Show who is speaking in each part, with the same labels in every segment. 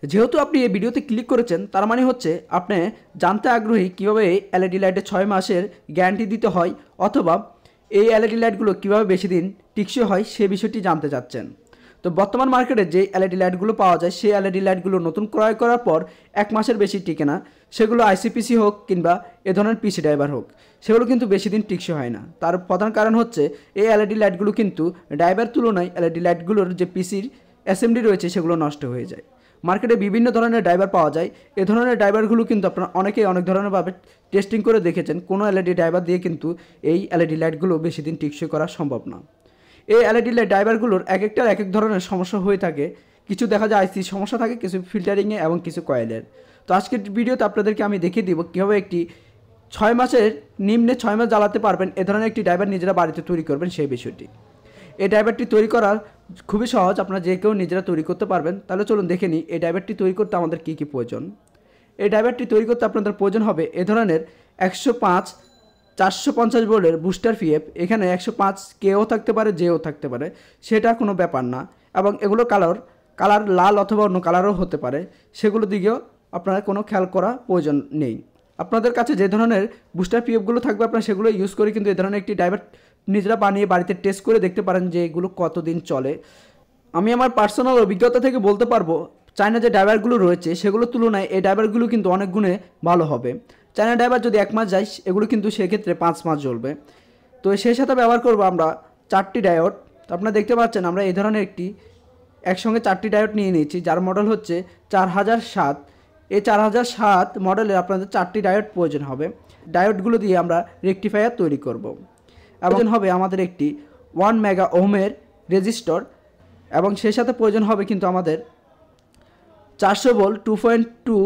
Speaker 1: যেহেতু আপনি এই ভিডিওতে ক্লিক করেছেন তার মানে হচ্ছে আপনি জানতে আগ্রহী কীভাবে এলইডি লাইটে 6 মাসের গ্যারান্টি দিতে হয় অথবা এই এলইডি লাইটগুলো কীভাবে বেশি দিন টিকসই হয় সে বিষয়টি জানতে চাচ্ছেন। তো বর্তমান মার্কেটে যে এলইডি লাইটগুলো পাওয়া যায় সেই এলইডি লাইটগুলো নতুন ক্রয় করার পর 1 মাসের বেশি টিকে না, সেগুলো আইসিপিসি হোক কিংবা এ ধরনের পিসি ড্রাইভার হোক, সেগুলো কিন্তু বেশি দিন টিকসই হয় না। তার প্রধান কারণ হচ্ছে এই এলইডি লাইটগুলো কিন্তু ড্রাইভার তুলনায় এলইডি লাইটগুলোর যে পিসির অ্যাসেম্বলি রয়েছে সেগুলো নষ্ট হয়ে যায়। মার্কেটে বিভিন্ন ধরনের ড্রাইভার পাওয়া যায়, এ ধরনের ড্রাইভারগুলো কিন্তু আপনারা অনেকেই অনেক ধরনেরভাবে টেস্টিং করে দেখেছেন। কোনো এলইডি ড্রাইভার দিয়ে কিন্তু এই এলইডি লাইটগুলো বেশি দিন টিকসই করা সম্ভব না। এই এলইডি লাইট ড্রাইভারগুলোর এক একটার এক এক ধরনের সমস্যা হয়ে থাকে, কিছু দেখা যায় আইসি সমস্যা থাকে, কিছু ফিল্টারিংয়ে এবং কিছু কয়েলের। তো আজকের ভিডিওতে আপনাদেরকে আমি দেখিয়ে দিব কীভাবে একটি 6 মাসের নিম্নে 6 মাস জ্বালাতে পারবেন এ ধরনের একটি ড্রাইভার নিজেরা বাড়িতে তৈরি করবেন সেই বিষয়টি। এই ড্রাইভারটি তৈরি করা খুবই সহজ, আপনারা যে কেউ নিজেরা তৈরি করতে পারবেন। তাহলে চলুন দেখে নিই এই ড্রাইভারটি তৈরি করতে আমাদের কী কী প্রয়োজন। এই ড্রাইভারটি তৈরি করতে আপনাদের প্রয়োজন হবে এ ধরনের 105 450 ভোল্টের বুস্টার পিএফ। এখানে 105 কেও থাকতে পারে, জেও থাকতে পারে, সেটা কোনো ব্যাপার না। এবং এগুলো কালার লাল অথবা অন্য কালারও হতে পারে, সেগুলো দিকেও আপনারা কোনো খেয়াল করা প্রয়োজন নেই। আপনাদের কাছে যে ধরনের বুস্টার পিএফগুলো থাকবে আপনারা সেগুলো ইউজ করে কিন্তু এ ধরনের একটি ড্রাইভার নিজেরা বানিয়ে বাড়িতে টেস্ট করে দেখতে পারেন যে এগুলো কতদিন চলে। আমি আমার পার্সোনাল অভিজ্ঞতা থেকে বলতে পারবো চায়না যে ড্রাইভারগুলো রয়েছে সেগুলোর তুলনায় এই ড্রাইভারগুলো কিন্তু অনেক গুণে ভালো হবে। চায়না ড্রাইভার যদি 1 মাস যায় এগুলো কিন্তু সেক্ষেত্রে 5 মাস জ্বলবে। তো সেই সাথে ব্যবহার করবো আমরা 4টি ডায়োড। তো আপনারা দেখতে পাচ্ছেন আমরা এই ধরনের একসঙ্গে 4টি ডায়োড নিয়ে নিয়েছি, যার মডেল হচ্ছে 4007। এই 4007 মডেলে আপনাদের 4টি ডায়োড প্রয়োজন হবে। ডায়োডগুলো দিয়ে আমরা রেকটিফায়ার তৈরি করব। এবং হবে আমাদের একটি 1 মেগা ওহমের রেজিস্টর এবং সেই সাথে প্রয়োজন হবে কিন্তু আমাদের 400 ভোল্ট 2.2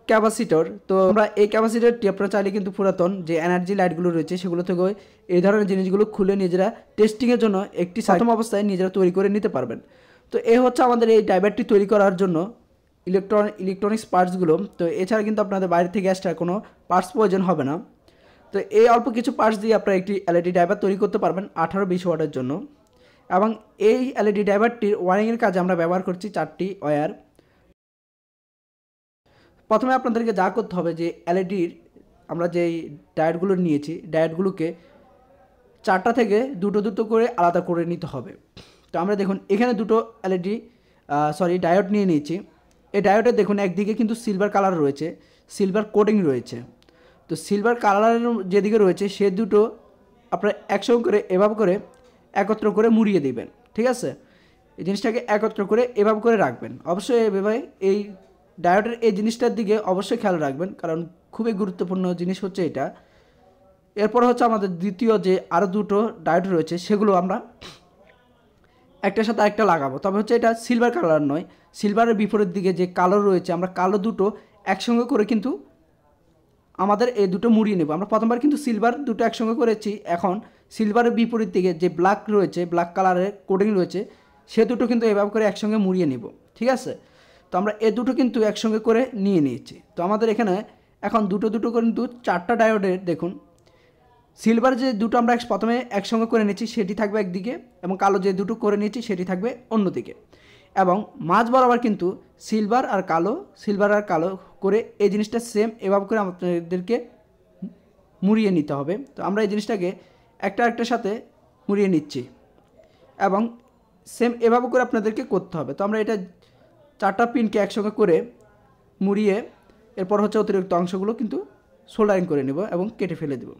Speaker 1: ক্যাপাসিটর। তো আমরা এই ক্যাপাসিটরটি আপনারা চাইলে কিন্তু পুরাতন যে এনার্জি লাইটগুলো রয়েছে সেগুলো থেকে এই ধরনের জিনিসগুলো খুলে নিজেরা টেস্টিংয়ের জন্য একটি প্রথম অবস্থায় নিজেরা তৈরি করে নিতে পারবেন। তো এই হচ্ছে আমাদের এই ড্রাইভারটি তৈরি করার জন্য ইলেকট্রনিক্স পার্টসগুলো। তো এছাড়া কিন্তু আপনাদের বাইরে থেকে এক্সট্রা কোনো পার্টস প্রয়োজন হবে না। তো এই অল্প কিছু পার্টস দিয়ে আপনারা একটি এলইডি ড্রাইভার তৈরি করতে পারবেন 18-20 ওয়াটের জন্য। এবং এই এলইডি ড্রাইভারটির ওয়ারিংয়ের কাজে আমরা ব্যবহার করছি 4টি ওয়্যার। প্রথমে আপনাদেরকে যা করতে হবে যে এলইডির আমরা যেই ডায়োডগুলো নিয়েছি ডায়োডগুলোকে 4টা থেকে দুটো করে আলাদা করে নিতে হবে। তো আমরা দেখুন এখানে দুটো ডায়োড নিয়ে নিয়েছি। এই ডায়োডে দেখুন একদিকে কিন্তু সিলভার কালার রয়েছে, সিলভার কোটিং রয়েছে। তো সিলভার কালারের যেদিকে রয়েছে সে দুটো আপনারা একসঙ্গে করে এভাবে করে একত্র করে মুড়িয়ে দিবেন, ঠিক আছে? এই জিনিসটাকে একত্র করে এভাবে করে রাখবেন। অবশ্যই এভাবে এই ডায়োডের এই জিনিসটার দিকে অবশ্যই খেয়াল রাখবেন, কারণ খুবই গুরুত্বপূর্ণ জিনিস হচ্ছে এটা। এরপর হচ্ছে আমাদের দ্বিতীয় যে আরও দুটো ডায়োড রয়েছে সেগুলো আমরা একটার সাথে আরেকটা লাগাবো। তবে হচ্ছে এটা সিলভার কালার নয়, সিলভারের বিপরীত দিকে যে কালো রয়েছে আমরা কালো দুটো একসঙ্গে করে কিন্তু আমাদের এই দুটো মুড়িয়ে নেব। আমরা প্রথমবার কিন্তু সিলভার দুটো একসঙ্গে করেছি, এখন সিলভারের বিপরীত দিকে যে ব্ল্যাক রয়েছে, ব্ল্যাক কালারের কোডিং রয়েছে, সে দুটো কিন্তু এভাবে করে একসঙ্গে মুড়িয়ে নেব, ঠিক আছে? তো আমরা এই দুটো কিন্তু একসঙ্গে করে নিয়ে নিয়েছি। তো আমাদের এখানে এখন দুটো কিন্তু 4টা ডায়োডের দেখুন সিলভার যে দুটো আমরা প্রথমে একসঙ্গে করে নিয়েছি সেটি থাকবে একদিকে এবং কালো যে দুটো করে নিয়েছি সেটি থাকবে অন্যদিকে। এবং মাঝ বরাবর কিন্তু সিলভার আর কালো করে এই জিনিসটা সেম এভাবে করে আপনাদেরকে মুড়িয়ে নিতে হবে। তো আমরা এই জিনিসটাকে একটার সাথে মুড়িয়ে নিচ্ছি এবং সেম এভাবে করে আপনাদেরকে করতে হবে। তো আমরা এটা 4টা পিনকে একসঙ্গে করে মুড়িয়ে এরপর হচ্ছে অতিরিক্ত অংশগুলো কিন্তু সোল্ডারিং করে নেব এবং কেটে ফেলে দেব।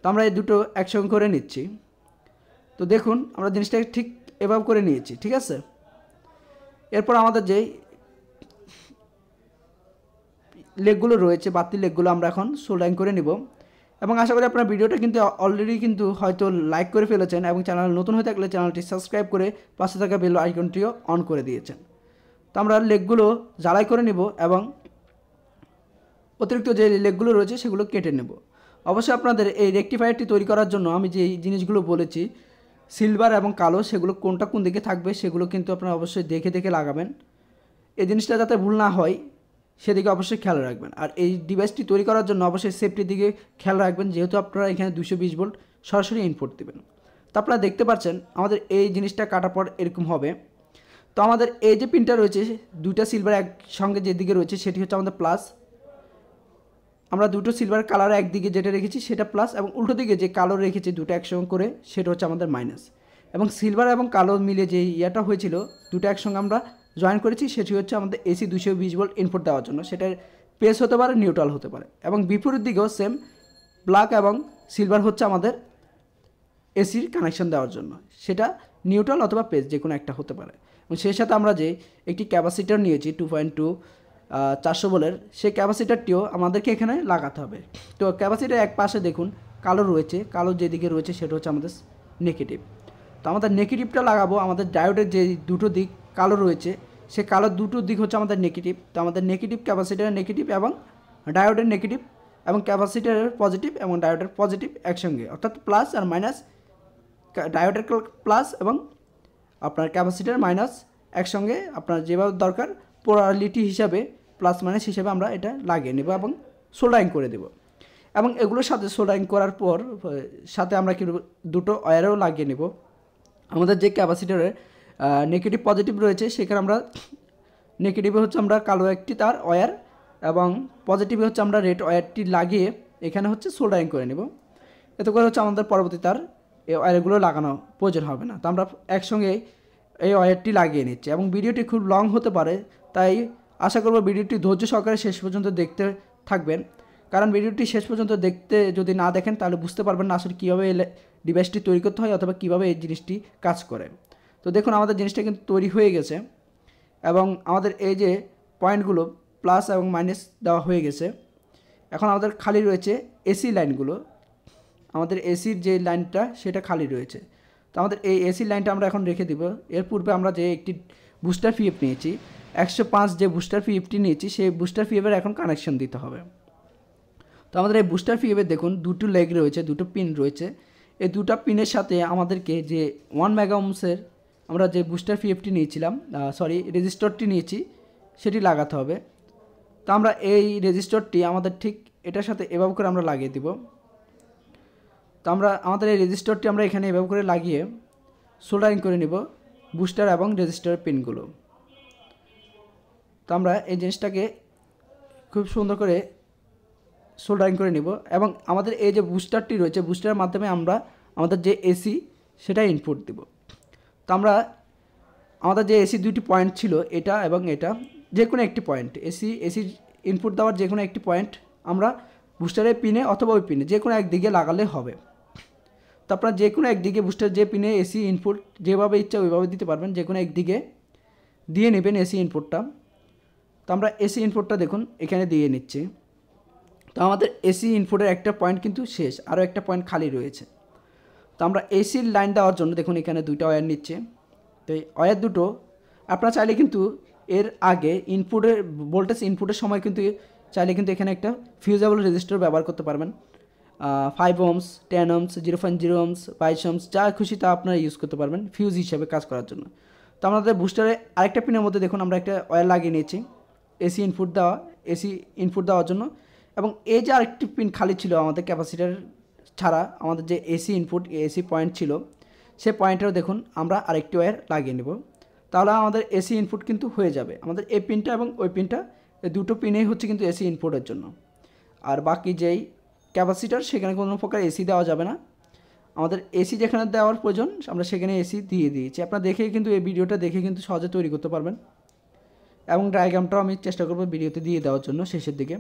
Speaker 1: তো আমরা এই দুটো একসঙ্গে করে নিচ্ছি। তো দেখুন আমরা জিনিসটাকে ঠিক এভাবে করে নিয়েছি, ঠিক আছে? এরপর আমাদের যে লেগগুলো রয়েছে বাতির লেগগুলো আমরা এখন সোল্ডারিং করে নিব। এবং আশা করি আপনারা ভিডিওটা কিন্তু অলরেডি কিন্তু হয়তো লাইক করে ফেলেছেন এবং চ্যানেল নতুন হয়ে থাকলে চ্যানেলটি সাবস্ক্রাইব করে পাশে থাকা বেল আইকনটিও অন করে দিয়েছেন। তো আমরা লেগগুলো জ্বালাই করে নেব এবং অতিরিক্ত যে লেগগুলো রয়েছে সেগুলো কেটে নেব। অবশ্যই আপনাদের এই রেকটিফায়ারটি তৈরি করার জন্য আমি যে জিনিসগুলো বলেছি সিলভার এবং কালো সেগুলো কোনটা কোন দিকে থাকবে সেগুলো কিন্তু আপনারা অবশ্যই দেখে লাগাবেন। এই জিনিসটা যাতে ভুল না হয় সেদিকে অবশ্যই খেয়াল রাখবেন। আর এই ডিভাইসটি তৈরি করার জন্য অবশ্যই সেফটির দিকে খেয়াল রাখবেন, যেহেতু আপনারা এখানে 220 ভোল্ট সরাসরি ইনপুট দেবেন। তো আপনারা দেখতে পাচ্ছেন আমাদের এই জিনিসটা কাটার পর এরকম হবে। তো আমাদের এই যে পিনটা রয়েছে দুইটা সিলভার একসঙ্গে যেদিকে রয়েছে সেটি হচ্ছে আমাদের প্লাস, আমরা দুটো সিলভার কালার একদিকে যেটা রেখেছি সেটা প্লাস, এবং উল্টো দিকে যে কালো রেখেছি দুটো একসঙ্গে করে সেটা হচ্ছে আমাদের মাইনাস। এবং সিলভার এবং কালো মিলে যে ইয়াটা হয়েছিল দুটো একসঙ্গে আমরা জয়েন করেছি সেটি হচ্ছে আমাদের এসি 220 ভোল্ট ইনপুট দেওয়ার জন্য, সেটার পেস হতে পারে নিউট্রাল হতে পারে। এবং বিপরীত দিকেও সেম ব্ল্যাক এবং সিলভার হচ্ছে আমাদের এসির কানেকশন দেওয়ার জন্য, সেটা নিউট্রাল অথবা পেস যে কোনো একটা হতে পারে। এবং সেই সাথে আমরা যে একটি ক্যাপাসিটার নিয়েছি 2.2 400 ভোল্টের, সেই ক্যাপাসিটারটিও আমাদেরকে এখানে লাগাতে হবে। তো ক্যাপাসিটার এক পাশে দেখুন কালো রয়েছে, কালো যেদিকে রয়েছে সেটা হচ্ছে আমাদের নেগেটিভ। তো আমাদের নেগেটিভটা লাগাবো, আমাদের ডায়োডের যে দুটো দিক কালো রয়েছে সে কালো দুটো দিক হচ্ছে আমাদের নেগেটিভ। তো আমাদের নেগেটিভ ক্যাপাসিটারের নেগেটিভ এবং ডায়োডের নেগেটিভ এবং ক্যাপাসিটারের পজিটিভ এবং ডায়োডের পজিটিভ একসঙ্গে, অর্থাৎ প্লাস আর মাইনাস, ডায়োডের প্লাস এবং আপনার ক্যাপাসিটার মাইনাস একসঙ্গে আপনার যেভাবে দরকার পোলারিটি হিসাবে প্লাস মাইনাস হিসাবে আমরা এটা লাগিয়ে নেব এবং সোল্ডারিং করে দেব। এবং এগুলোর সাথে সোল্ডারিং করার পর সাথে আমরা কি দুটো ওয়্যারও লাগিয়ে নেব। আমাদের যে ক্যাপাসিটারের নেগেটিভ পজিটিভ রয়েছে সেখানে আমরা নেগেটিভে হচ্ছে আমরা কালো একটি তার ওয়্যার এবং পজিটিভে হচ্ছে আমরা রেড ওয়্যারটি লাগিয়ে এখানে হচ্ছে সোল্ডারিং করে নেব। এতে করে হচ্ছে আমাদের পরবর্তী তার এই ওয়্যারগুলো লাগানো প্রয়োজন হবে না। তো আমরা একসঙ্গে এই ওয়্যারটি লাগিয়ে নিচ্ছি এবং ভিডিওটি খুব লং হতে পারে, তাই আশা করব ভিডিওটি ধৈর্য সহকারে শেষ পর্যন্ত দেখতে থাকবেন, কারণ ভিডিওটি শেষ পর্যন্ত দেখতে যদি না দেখেন তাহলে বুঝতে পারবেন না আসলে কীভাবে এই ডিভাইসটি তৈরি করতে হয় অথবা কীভাবে এই জিনিসটি কাজ করে। তো দেখুন আমাদের জিনিসটা কিন্তু তৈরি হয়ে গেছে এবং আমাদের এই যে পয়েন্টগুলো প্লাস এবং মাইনাস দেওয়া হয়ে গেছে। এখন আমাদের খালি রয়েছে এসি লাইনগুলো, আমাদের এসির যে লাইনটা সেটা খালি রয়েছে। তো আমাদের এই এসি লাইনটা আমরা এখন রেখে দিব। এর পূর্বে আমরা যে একটি বুস্টার পিএফ নিয়েছি 105 যে বুস্টার পিএফটি নিয়েছি সেই বুস্টার পিএফের এখন কানেকশন দিতে হবে। তো আমাদের এই বুস্টার পিএফের দেখুন দুটো লেগ রয়েছে, দুটো পিন রয়েছে। এই দুটো পিনের সাথে আমাদেরকে যে 1 মেগা ওহমসের আমরা যে বুস্টার পিএফটি নিয়েছিলাম রেজিস্টরটি নিয়েছি সেটি লাগাতে হবে। তো আমরা এই রেজিস্টরটি আমাদের ঠিক এটার সাথে এভাবে করে আমরা লাগিয়ে দিব। তো আমরা আমাদের এই রেজিস্টরটি আমরা এখানে এভাবে করে লাগিয়ে সোল্ডারিং করে নিব বুস্টার এবং রেজিস্টারের পিনগুলো। তো আমরা এই জিনিসটাকে খুব সুন্দর করে সোল্ডারিং করে নিব এবং আমাদের এই যে বুস্টারটি রয়েছে বুস্টারের মাধ্যমে আমরা আমাদের যে এসি সেটা ইনপুট দিব। তো আমরা আমাদের যে এসি দুটি পয়েন্ট ছিল এটা এবং এটা, যে কোনো একটি পয়েন্ট এসি ইনপুট দেওয়ার যে কোনো একটি পয়েন্ট আমরা বুস্টারের পিনে অথবা ওই পিনে যে কোনো একদিকে লাগালে হবে। তো আপনারা যে কোনো একদিকে বুস্টার যে পিনে এসি ইনপুট যেভাবে ইচ্ছা ওইভাবে দিতে পারবেন, যে কোনো একদিকে দিয়ে নেবেন এসি ইনপুটটা। তো আমরা এসি ইনপুটটা দেখুন এখানে দিয়ে নিচ্ছি। তো আমাদের এসি ইনপুটের একটা পয়েন্ট কিন্তু শেষ, আরও একটা পয়েন্ট খালি রয়েছে। তো আমরা এসির লাইন দেওয়ার জন্য দেখুন এখানে দুইটা ওয়্যার নিচ্ছে। তো এই ওয়্যার দুটো আপনারা চাইলে কিন্তু এর আগে ইনপুটের ভোল্টেজ ইনপুটের সময় কিন্তু চাইলে কিন্তু এখানে একটা ফিউজেবল রেজিস্টার ব্যবহার করতে পারবেন। 5 ohms, 10 ohms, 0.0 ohms, 22 ohms যা খুশি তা আপনারা ইউজ করতে পারবেন ফিউজ হিসেবে কাজ করার জন্য। তো আমাদের বুস্টারে আরেকটা পিনের মধ্যে দেখুন আমরা একটা ওয়্যার লাগিয়ে নিয়েছি এসি ইনপুট দেওয়ার জন্য। এবং এই যে আরেকটি পিন খালি ছিল আমাদের ক্যাপাসিটার ছাড়া, আমাদের যে এসি ইনপুট এসি পয়েন্ট ছিল সেই পয়েন্টেও দেখুন আমরা আরেকটি ওয়্যার লাগিয়ে নেব। তাহলে আমাদের এসি ইনপুট কিন্তু হয়ে যাবে। আমাদের এই পিনটা এবং ওই পিনটা এই দুটো পিনেই হচ্ছে কিন্তু এসি ইনপুটের জন্য। আর বাকি যেই ক্যাপাসিটার সেখানে কোনো প্রকার এসি দেওয়া যাবে না, আমাদের এসি যেখানে দেওয়ার প্রয়োজন আমরা সেখানে এসি দিয়ে দিয়েছি। আপনারা দেখে কিন্তু এই ভিডিওটা দেখে কিন্তু সহজে তৈরি করতে পারবেন এবং ডায়াগ্রামটাও আমি চেষ্টা করব ভিডিওতে দিয়ে দেওয়ার জন্য শেষের দিকে।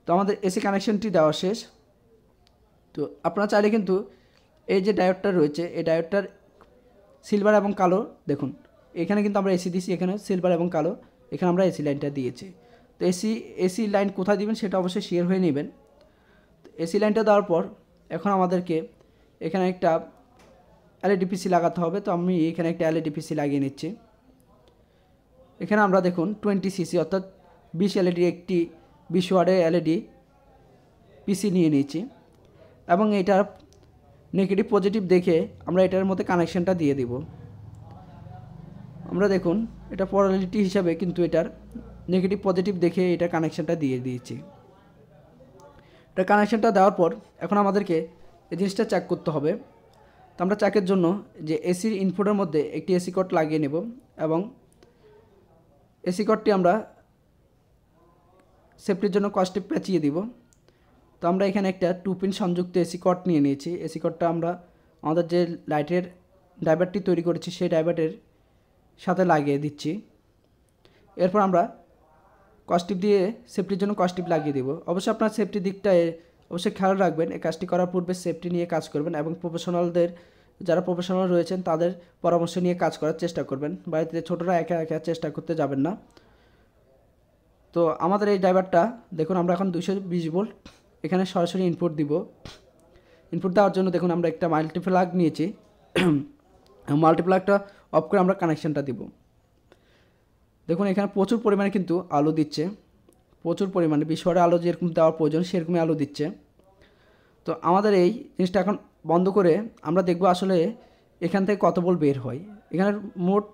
Speaker 1: তো আমাদের এসি কানেকশনটি দেওয়া শেষ। তো আপনারা চাইলে কিন্তু এই যে ডায়োডটা রয়েছে এই ডায়োডটার সিলভার এবং কালো দেখুন এখানে কিন্তু আমরা এসি দিয়েছি, এখানে সিলভার এবং কালো এখানে আমরা এসি লাইনটা দিয়েছি। তো এসি লাইন কোথায় দিবেন সেটা অবশ্যই শেয়ার হয়ে নেবেন। তো এসি লাইনটা দেওয়ার পর এখন আমাদেরকে এখানে একটা এলইডি পিসি লাগাতে হবে। তো আমি এখানে একটা এলইডি পিসি লাগিয়ে নিচ্ছি। এখানে আমরা দেখুন 20 সিসি অর্থাৎ 20 এলইডি একটি 20 ওয়াটের এলইডি পিসি নিয়ে নিয়েছি এবং এটার নেগেটিভ পজিটিভ দেখে আমরা এটার মধ্যে কানেকশনটা দিয়ে দিব। আমরা দেখুন এটা পোলারিটি হিসাবে কিন্তু এটার নেগেটিভ পজিটিভ দেখে এটা কানেকশনটা দিয়ে দিয়েছি। এটা কানেকশনটা দেওয়ার পর এখন আমাদেরকে এই জিনিসটা চেক করতে হবে। তো আমরা চেকের জন্য যে এসির ইনপুটের মধ্যে একটি এসি কট লাগিয়ে নেব এবং এসি কর্ডটি আমরা সেফটির জন্য কস্টিপ পেঁচিয়ে দিব। তো আমরা এখানে একটা 2 পিন সংযুক্ত এসি কর্ড নিয়ে নিয়েছি। এসি কর্ডটা আমরা আমাদের যে লাইটের ড্রাইভারটি তৈরি করেছি সেই ড্রাইভারের সাথে লাগিয়ে দিচ্ছি। এরপর আমরা কস্টিপ দিয়ে সেফটির জন্য কস্টিপ লাগিয়ে দিব। অবশ্যই আপনার সেফটির দিকটায় অবশ্যই খেয়াল রাখবেন। এই কাজটি করার পূর্বে সেফটি নিয়ে কাজ করবেন এবং যারা প্রফেশনাল রয়েছেন তাদের পরামর্শ নিয়ে কাজ করার চেষ্টা করবেন। বাড়িতে ছোটরা একা একা চেষ্টা করতে যাবেন না। তো আমাদের এই ড্রাইভারটা দেখুন, আমরা এখন 220 ভোল্ট এখানে সরাসরি ইনপুট দিব। ইনপুট দেওয়ার জন্য দেখুন আমরা একটা মাল্টিপ্লাগ নিয়েছি। মাল্টিপ্লাগটা অফ করে আমরা কানেকশানটা দিব। দেখুন এখানে প্রচুর পরিমাণে কিন্তু আলো দিচ্ছে, প্রচুর পরিমাণে 20 ওয়াটের আলো যেরকম দেওয়ার প্রয়োজন সেরকমই আলো দিচ্ছে। তো আমাদের এই জিনিসটা এখন বন্ধ করে আমরা দেখব আসলে এখান থেকে কত ভোল্ট বের হয়। এখানে মোট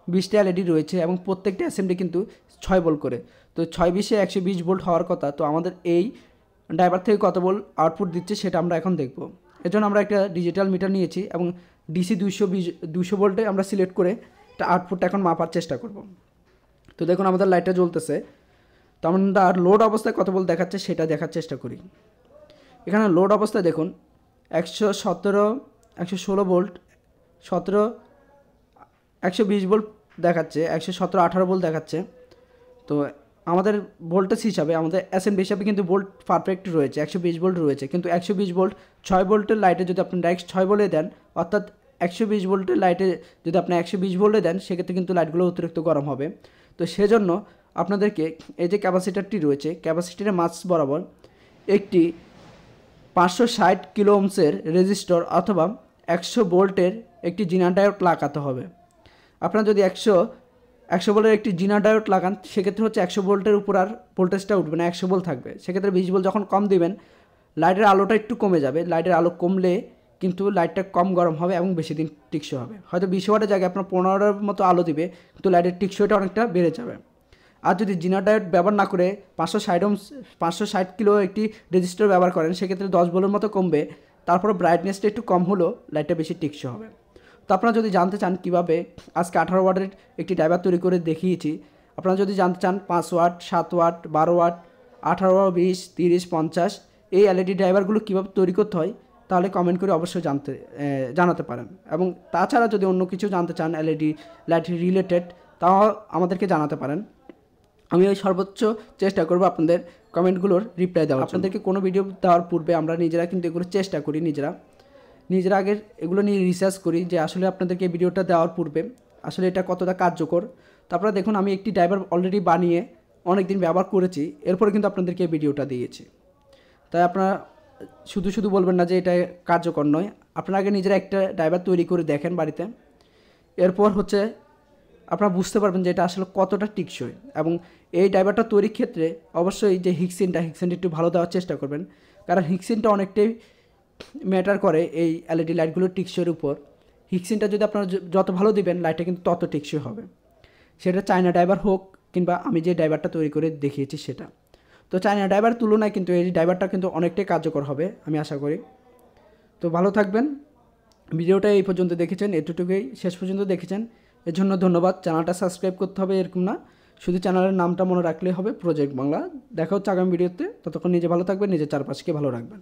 Speaker 1: 20টা এলইডি রয়েছে এবং প্রত্যেকটা অ্যাসেম্বলি কিন্তু 6 ভোল্ট করে। তো 6-20-এ 120 ভোল্ট হওয়ার কথা। তো আমাদের এই ড্রাইভার থেকে কত ভোল্ট আউটপুট দিচ্ছে সেটা আমরা এখন দেখব। এর জন্য আমরা একটা ডিজিটাল মিটার নিয়েছি এবং ডিসি 200 ভোল্টে আমরা সিলেক্ট করে একটা আউটপুটটা এখন মাপার চেষ্টা করব। তো দেখুন আমাদের লাইটটা জ্বলতেছে। তো আমরা লোড অবস্থায় কত ভোল্ট দেখাচ্ছে সেটা দেখার চেষ্টা করি। এখানে লোড অবস্থায় দেখুন 116 ভোল্ট 120 ভোল্ট দেখাচ্ছে, 117-18 ভোল্ট দেখাচ্ছে। তো আমাদের ভোল্টেজ হিসাবে আমাদের অ্যাসেম্বলি হিসাবে কিন্তু ভোল্ট পারফেক্ট রয়েছে, 120 ভোল্ট রয়েছে। কিন্তু 120 ভোল্ট 6 ভোল্টের লাইটে যদি আপনি ডাইরেক্ট 6 ভোল্টে দেন, অর্থাৎ 120 ভোল্টের লাইটে যদি আপনি 120 ভোল্টে দেন সেক্ষেত্রে কিন্তু লাইটগুলো অতিরিক্ত গরম হবে। তো সেজন্য আপনাদেরকে এই যে ক্যাপাসিটারটি রয়েছে, ক্যাপাসিটারের মাঝ বরাবর একটি 560 কিলো ওহমসের রেজিস্টর অথবা 100 ভোল্টের একটি জিনা ডায়োড লাগাতে হবে। আপনারা যদি 100 ভোল্টের একটি জিনা ডায়োড লাগান সেক্ষেত্রে হচ্ছে 100 ভোল্টের উপর আর ভোল্টেজটা উঠবে না, 100 ভোল্ট থাকবে। সেক্ষেত্রে 20 ভোল্ট যখন কম দিবেন লাইটের আলোটা একটু কমে যাবে। লাইটের আলো কমলে কিন্তু লাইটটা কম গরম হবে এবং বেশি দিন টিকসই হবে। হয়তো 20 ওয়াটের জায়গায় আপনার 15 মতো আলো দিবে, কিন্তু লাইটের টিকসইটা অনেকটা বেড়ে যাবে। আর যদি জিনা ডায়োড ব্যবহার না করে 560 কিলো একটি রেজিস্টার ব্যবহার করেন সেক্ষেত্রে 10 ভোল্টের মতো কমবে, তারপরে ব্রাইটনেসটা একটু কম হলেও লাইটটা বেশি টিকসই হবে। তো আপনারা যদি জানতে চান কীভাবে আজকে 18 ওয়াটের একটি ড্রাইভার তৈরি করে দেখিয়েছি, আপনারা যদি জানতে চান 5 ওয়াট, 7 ওয়াট, 12 ওয়াট, 18, 20, 30, 50 এই এলইডি ড্রাইভারগুলো কীভাবে তৈরি করতে হয় তাহলে কমেন্ট করে অবশ্যই জানাতে পারেন। এবং তাছাড়া যদি অন্য কিছু জানতে চান এলইডি লাইট রিলেটেড তাও আমাদেরকে জানাতে পারেন। আমি ওই সর্বোচ্চ চেষ্টা করব আপনাদের কমেন্টগুলোর রিপ্লাই দেওয়া। আপনাদেরকে কোনো ভিডিও দেওয়ার পূর্বে আমরা নিজেরা কিন্তু এগুলো চেষ্টা করি, নিজেরা আগের এগুলো নিয়ে রিসার্চ করি যে আসলে আপনাদেরকে ভিডিওটা দেওয়ার পূর্বে আসলে এটা কতটা কার্যকর। তারপরে দেখুন আমি একটি ড্রাইভার অলরেডি বানিয়ে অনেক দিন ব্যবহার করেছি, এরপরে কিন্তু আপনাদেরকে ভিডিওটা দিয়েছি। তাই আপনারা শুধু বলবেন না যে এটা কার্যকর নয়। আপনারা আগে নিজেরা একটা ড্রাইভার তৈরি করে দেখেন বাড়িতে, এরপর হচ্ছে আপনারা বুঝতে পারবেন যে এটা আসলে কতটা টিকসই। এবং এই ড্রাইভারটা তৈরির ক্ষেত্রে অবশ্যই যে হিক্সিনটা একটু ভালো দেওয়ার চেষ্টা করবেন, কারণ হিক্সিনটা অনেকটাই ম্যাটার করে এই এলইডি লাইটগুলোর টিকসইয়ের উপর। হিক্সিনটা যদি আপনারা যত ভালো দিবেন লাইটটা কিন্তু তত টিকসই হবে, সেটা চায়না ড্রাইভার হোক কিংবা আমি যে ড্রাইভারটা তৈরি করে দেখিয়েছি সেটা। তো চায়না ড্রাইভার তুলনায় কিন্তু এই ড্রাইভারটা কিন্তু অনেকটাই কার্যকর হবে আমি আশা করি। তো ভালো থাকবেন। ভিডিওটা এই পর্যন্ত দেখেছেন, এতটুকুই শেষ পর্যন্ত দেখেছেন, এর জন্য ধন্যবাদ। চ্যানেলটা সাবস্ক্রাইব করতে হবে এরকম না, শুধু চ্যানেলের নামটা মনে রাখলেই হবে, প্রজেক্ট বাংলা। দেখা হচ্ছে আগামী ভিডিওতে। ততক্ষণ নিজে ভালো থাকবেন, নিজের চারপাশকে ভালো রাখবেন।